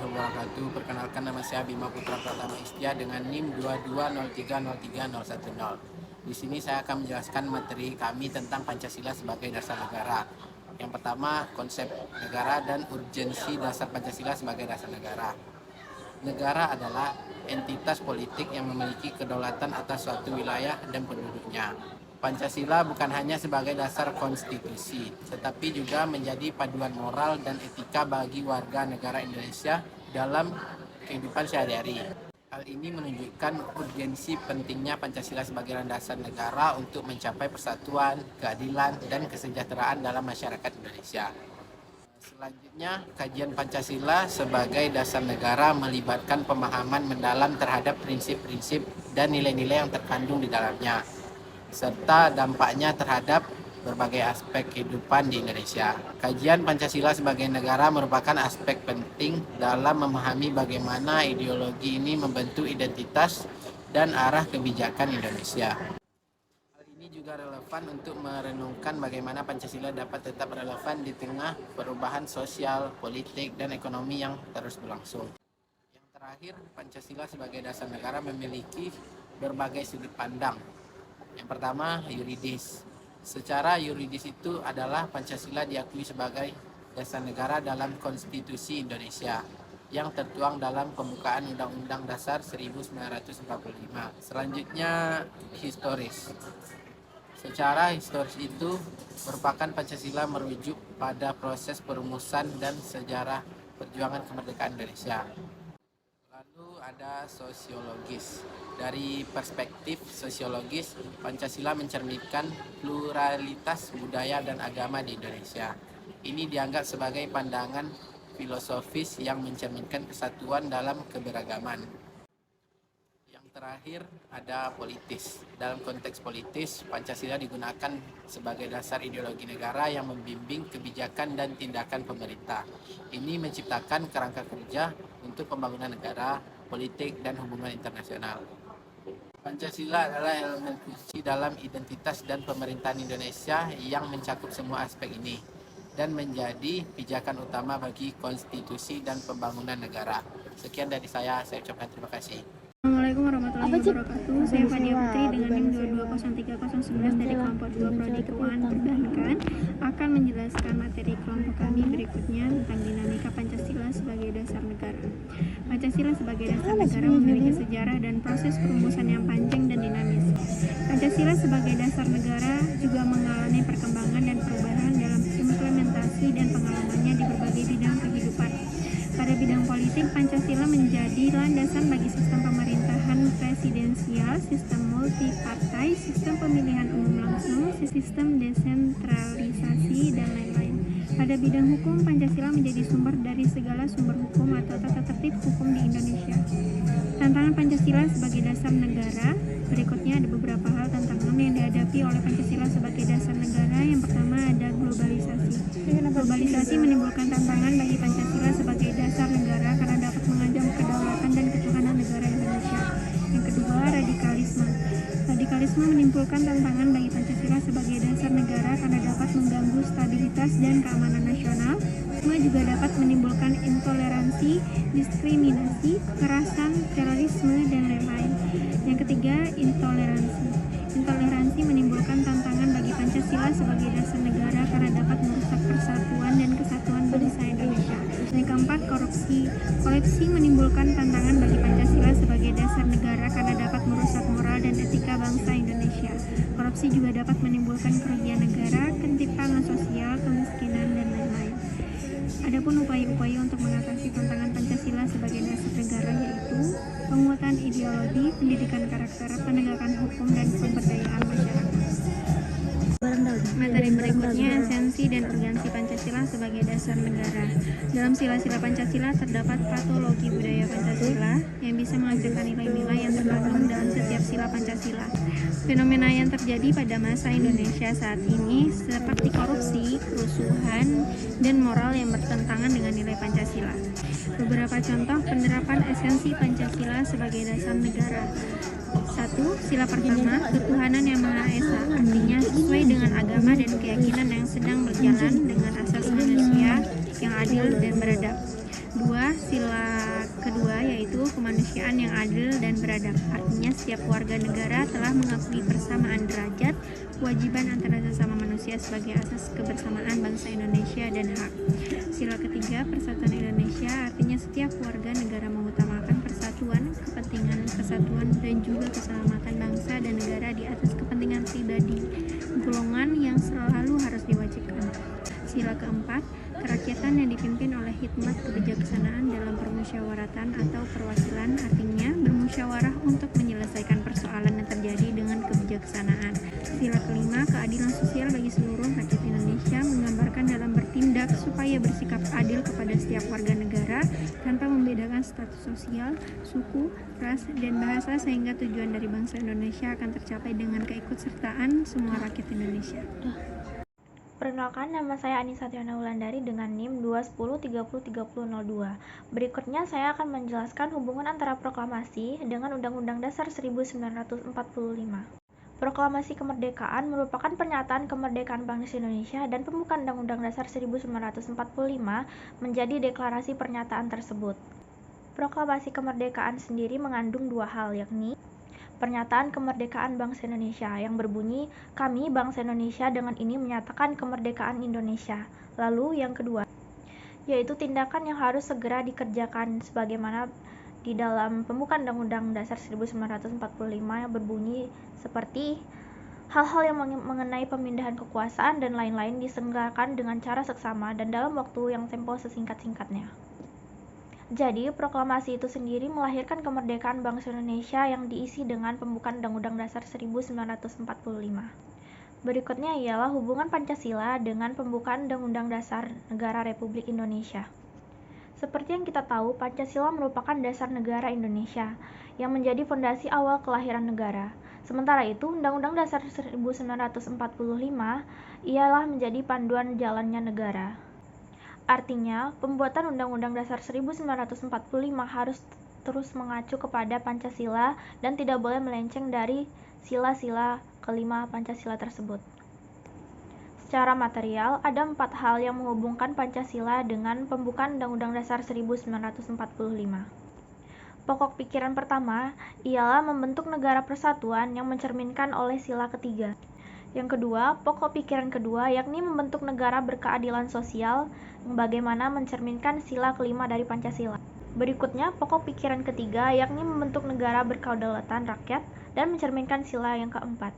warahmatullahi wabarakatuh. Perkenalkan, nama saya Bima Putra Pratama Istia dengan NIM 2203030110. Di sini saya akan menjelaskan materi kami tentang Pancasila sebagai dasar negara. Yang pertama, konsep negara dan urgensi dasar Pancasila sebagai dasar negara. Negara adalah entitas politik yang memiliki kedaulatan atas suatu wilayah dan penduduknya. Pancasila bukan hanya sebagai dasar konstitusi, tetapi juga menjadi paduan moral dan etika bagi warga negara Indonesia dalam kehidupan sehari-hari. Hal ini menunjukkan urgensi pentingnya Pancasila sebagai landasan negara untuk mencapai persatuan, keadilan, dan kesejahteraan dalam masyarakat Indonesia. Selanjutnya, kajian Pancasila sebagai dasar negara melibatkan pemahaman mendalam terhadap prinsip-prinsip dan nilai-nilai yang terkandung di dalamnya, serta dampaknya terhadap berbagai aspek kehidupan di Indonesia. Kajian Pancasila sebagai negara merupakan aspek penting dalam memahami bagaimana ideologi ini membentuk identitas dan arah kebijakan Indonesia. Hal ini juga relevan untuk merenungkan bagaimana Pancasila dapat tetap relevan di tengah perubahan sosial, politik, dan ekonomi yang terus berlangsung. Yang terakhir, Pancasila sebagai dasar negara memiliki berbagai sudut pandang. Yang pertama, yuridis. Secara yuridis itu adalah Pancasila diakui sebagai dasar negara dalam Konstitusi Indonesia yang tertuang dalam pembukaan Undang-Undang Dasar 1945. Selanjutnya, historis. Secara historis itu merupakan Pancasila merujuk pada proses perumusan dan sejarah perjuangan kemerdekaan Indonesia. Lalu ada sosiologis. Dari perspektif sosiologis, Pancasila mencerminkan pluralitas budaya dan agama di Indonesia. Ini dianggap sebagai pandangan filosofis yang mencerminkan kesatuan dalam keberagaman. Yang terakhir ada politis. Dalam konteks politis, Pancasila digunakan sebagai dasar ideologi negara yang membimbing kebijakan dan tindakan pemerintah. Ini menciptakan kerangka kerja untuk pembangunan negara, politik, dan hubungan internasional. Pancasila adalah elemen kunci dalam identitas dan pemerintahan Indonesia yang mencakup semua aspek ini dan menjadi pijakan utama bagi konstitusi dan pembangunan negara. Sekian dari saya ucapkan terima kasih. Assalamualaikum warahmatullahi wabarakatuh. Saya Fania Putri dengan NIM 22030111 dari kelompok 2 Prodi Keuangan Perbankan akan menjelaskan materi kelompok kami berikutnya tentang dinamika Pancasila sebagai dasar negara. Pancasila sebagai dasar negara memiliki sejarah dan proses perumusan yang panjang dan dinamis. Pancasila sebagai dasar negara juga mengalami perkembangan dan perubahan dalam implementasi dan pengalamannya di berbagai bidang kehidupan. Pada bidang politik, Pancasila menjadi landasan bagi sistem pemerintahan presidensial, sistem multipartai, sistem pemilihan umum langsung, sistem desentralisasi, dan lain-lain. Pada bidang hukum, Pancasila menjadi sumber dari segala sumber hukum atau tata tertib hukum di Indonesia. Tantangan Pancasila sebagai dasar negara, berikutnya ada beberapa hal tantangan yang dihadapi oleh Pancasila sebagai dasar negara. Yang pertama ada globalisasi. Globalisasi menimbulkan tantangan bagi Pancasila sebagai dasar negara karena dapat mengancam kedaulatan dan ketuhanan negara Indonesia. Yang kedua, radikalisme. Radikalisme menimbulkan tantangan bagi Pancasila sebagai dasar negara karena dapat mengganggu stabilitas dan keamanan nasional. Radikalisme juga dapat menimbulkan intoleransi, diskriminasi, kekerasan, terorisme, dan lain-lain. Yang ketiga, intoleransi. Intoleransi menimbulkan tantangan bagi Pancasila sebagai dasar negara karena dapat merusak persatuan dan kesatuan bangsa Indonesia. Yang keempat, korupsi. Korupsi menimbulkan tantangan bagi Pancasila sebagai dasar negara karena dapat merusak moral dan etika bangsa Indonesia. Korupsi juga dapat menimbulkan kerugian negara, ketimpangan sosial, kemiskinan, dan lain-lain. Adapun upaya-upaya untuk mengatasi tantangan Pancasila sebagai dasar negara yaitu penguatan ideologi, pendidikan karakter, penegakan hukum, dan pemberdayaan masyarakat. Materi berikutnya esensi dan urgensi Pancasila sebagai dasar negara. Dalam sila-sila Pancasila terdapat patologi budaya Pancasila yang bisa menghasilkan nilai-nilai yang terkandung dalam setiap sila Pancasila. Fenomena yang terjadi pada masa Indonesia saat ini seperti korupsi, kerusuhan, dan moral yang bertentangan dengan nilai Pancasila. Beberapa contoh penerapan esensi Pancasila sebagai dasar negara. 1. Sila pertama, ketuhanan yang Maha Esa, artinya sesuai dengan agama dan keyakinan yang sedang berjalan dengan asas manusia yang adil dan beradab. 2. Sila Pancasila, yaitu kemanusiaan yang adil dan beradab. Artinya setiap warga negara telah mengakui persamaan derajat, kewajiban antara sesama manusia sebagai asas kebersamaan bangsa Indonesia dan hak. Sila ketiga, persatuan Indonesia, artinya setiap warga negara mengutamakan persatuan, kepentingan kesatuan, dan juga keselamatan bangsa dan negara di atas kepentingan pribadi golongan yang selalu harus diwajibkan. Sila keempat, kerakyatan yang dipimpin oleh hikmat kebijaksanaan dalam permusyawaratan atau perwakilan, artinya bermusyawarah untuk menyelesaikan persoalan yang terjadi dengan kebijaksanaan. Sila kelima, keadilan sosial bagi seluruh rakyat Indonesia, menggambarkan dalam bertindak supaya bersikap adil kepada setiap warga negara tanpa membedakan status sosial, suku, ras, dan bahasa, sehingga tujuan dari bangsa Indonesia akan tercapai dengan keikutsertaan semua rakyat Indonesia. Perkenalkan, nama saya Anissa Tiana Wulandari dengan NIM 210303002. Berikutnya saya akan menjelaskan hubungan antara proklamasi dengan Undang-Undang Dasar 1945. Proklamasi kemerdekaan merupakan pernyataan kemerdekaan bangsa Indonesia dan pembukaan Undang-Undang Dasar 1945 menjadi deklarasi pernyataan tersebut. Proklamasi kemerdekaan sendiri mengandung dua hal, yakni pernyataan kemerdekaan bangsa Indonesia yang berbunyi, kami bangsa Indonesia dengan ini menyatakan kemerdekaan Indonesia. Lalu yang kedua, yaitu tindakan yang harus segera dikerjakan sebagaimana di dalam pembukaan Undang-Undang Dasar 1945 yang berbunyi seperti hal-hal yang mengenai pemindahan kekuasaan dan lain-lain diselenggarakan dengan cara seksama dan dalam waktu yang tempo sesingkat-singkatnya. Jadi, proklamasi itu sendiri melahirkan kemerdekaan bangsa Indonesia yang diisi dengan pembukaan Undang-Undang Dasar 1945. Berikutnya ialah hubungan Pancasila dengan pembukaan Undang-Undang Dasar Negara Republik Indonesia. Seperti yang kita tahu, Pancasila merupakan dasar negara Indonesia yang menjadi fondasi awal kelahiran negara. Sementara itu, Undang-Undang Dasar 1945 ialah menjadi panduan jalannya negara. Artinya, pembuatan Undang-Undang Dasar 1945 harus terus mengacu kepada Pancasila dan tidak boleh melenceng dari sila-sila kelima Pancasila tersebut. Secara material, ada 4 hal yang menghubungkan Pancasila dengan pembukaan Undang-Undang Dasar 1945. Pokok pikiran pertama ialah membentuk negara persatuan yang mencerminkan oleh sila ketiga. Yang kedua, pokok pikiran kedua yakni membentuk negara berkeadilan sosial yang bagaimana mencerminkan sila kelima dari Pancasila. Berikutnya, pokok pikiran ketiga yakni membentuk negara berkedaulatan rakyat dan mencerminkan sila yang keempat.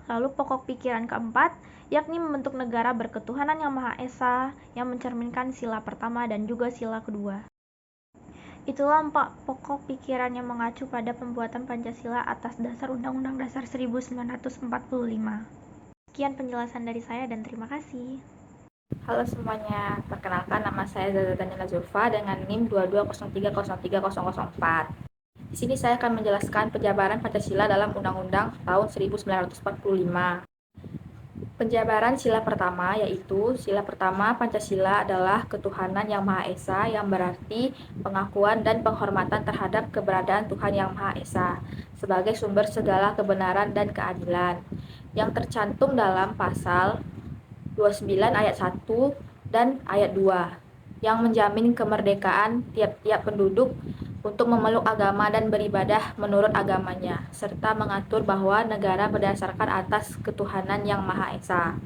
Lalu pokok pikiran keempat yakni membentuk negara berketuhanan yang Maha Esa yang mencerminkan sila pertama dan juga sila kedua. Itulah 4 pokok pikiran yang mengacu pada pembuatan Pancasila atas dasar Undang-Undang Dasar 1945. Sekian penjelasan dari saya dan terima kasih. Halo semuanya, perkenalkan nama saya Zaza Daniela Zulfa dengan NIM 220303004. Di sini saya akan menjelaskan penjabaran Pancasila dalam Undang-Undang tahun 1945. Penjabaran sila pertama yaitu sila pertama Pancasila adalah ketuhanan yang Maha Esa yang berarti pengakuan dan penghormatan terhadap keberadaan Tuhan yang Maha Esa sebagai sumber segala kebenaran dan keadilan yang tercantum dalam pasal 29 ayat 1 dan ayat 2 yang menjamin kemerdekaan tiap-tiap penduduk untuk memeluk agama dan beribadah menurut agamanya, serta mengatur bahwa negara berdasarkan atas ketuhanan yang Maha Esa.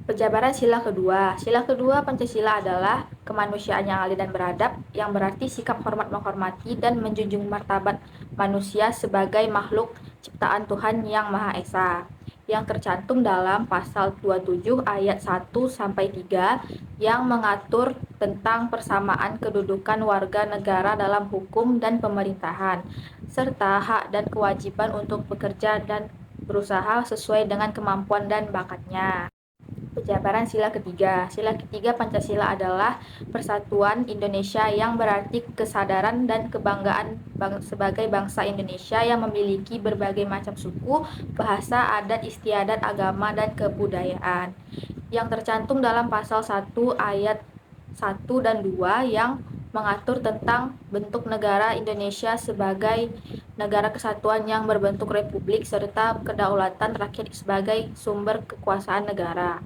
Penjabaran sila kedua Pancasila adalah kemanusiaan yang adil dan beradab, yang berarti sikap hormat menghormati dan menjunjung martabat manusia sebagai makhluk ciptaan Tuhan yang Maha Esa, yang tercantum dalam pasal 27 ayat 1-3 yang mengatur tentang persamaan kedudukan warga negara dalam hukum dan pemerintahan, serta hak dan kewajiban untuk bekerja dan berusaha sesuai dengan kemampuan dan bakatnya. Penjabaran sila ketiga Pancasila adalah persatuan Indonesia yang berarti kesadaran dan kebanggaan sebagai bangsa Indonesia yang memiliki berbagai macam suku, bahasa, adat istiadat, agama, dan kebudayaan, yang tercantum dalam pasal 1 ayat 1 dan 2 yang mengatur tentang bentuk negara Indonesia sebagai negara kesatuan yang berbentuk republik serta kedaulatan rakyat sebagai sumber kekuasaan negara.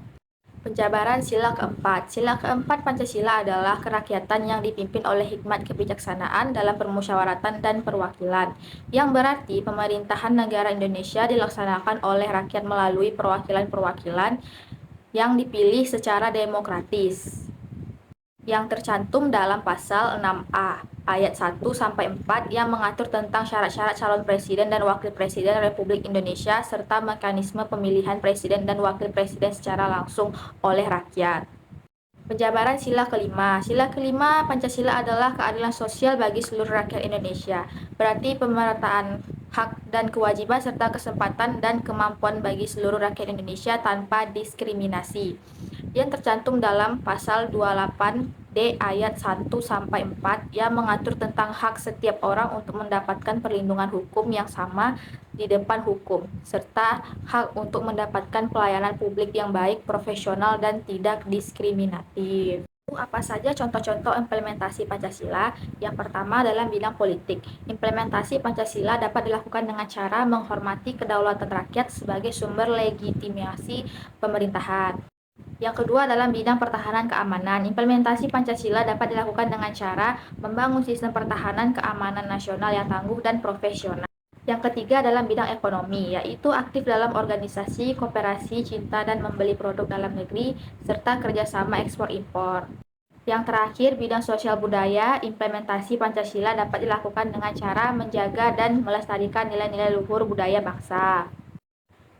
Penjabaran sila keempat. Sila keempat Pancasila adalah kerakyatan yang dipimpin oleh hikmat kebijaksanaan dalam permusyawaratan dan perwakilan, yang berarti pemerintahan negara Indonesia dilaksanakan oleh rakyat melalui perwakilan-perwakilan yang dipilih secara demokratis, yang tercantum dalam pasal 6A ayat 1-4 yang mengatur tentang syarat-syarat calon presiden dan wakil presiden Republik Indonesia serta mekanisme pemilihan presiden dan wakil presiden secara langsung oleh rakyat. Penjabaran sila kelima. Sila kelima Pancasila adalah keadilan sosial bagi seluruh rakyat Indonesia. Berarti pemerataan hak dan kewajiban serta kesempatan dan kemampuan bagi seluruh rakyat Indonesia tanpa diskriminasi, yang tercantum dalam pasal 28D ayat 1-4 yang mengatur tentang hak setiap orang untuk mendapatkan perlindungan hukum yang sama di depan hukum, serta hak untuk mendapatkan pelayanan publik yang baik, profesional, dan tidak diskriminatif. Apa saja contoh-contoh implementasi Pancasila? Yang pertama dalam bidang politik. Implementasi Pancasila dapat dilakukan dengan cara menghormati kedaulatan rakyat sebagai sumber legitimasi pemerintahan. Yang kedua dalam bidang pertahanan keamanan. Implementasi Pancasila dapat dilakukan dengan cara membangun sistem pertahanan keamanan nasional yang tangguh dan profesional. Yang ketiga dalam bidang ekonomi, yaitu aktif dalam organisasi, koperasi, cinta dan membeli produk dalam negeri, serta kerjasama ekspor-impor. Yang terakhir, bidang sosial budaya, implementasi Pancasila dapat dilakukan dengan cara menjaga dan melestarikan nilai-nilai luhur budaya bangsa.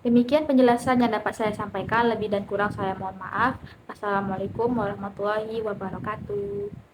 Demikian penjelasan yang dapat saya sampaikan, lebih dan kurang saya mohon maaf. Assalamualaikum warahmatullahi wabarakatuh.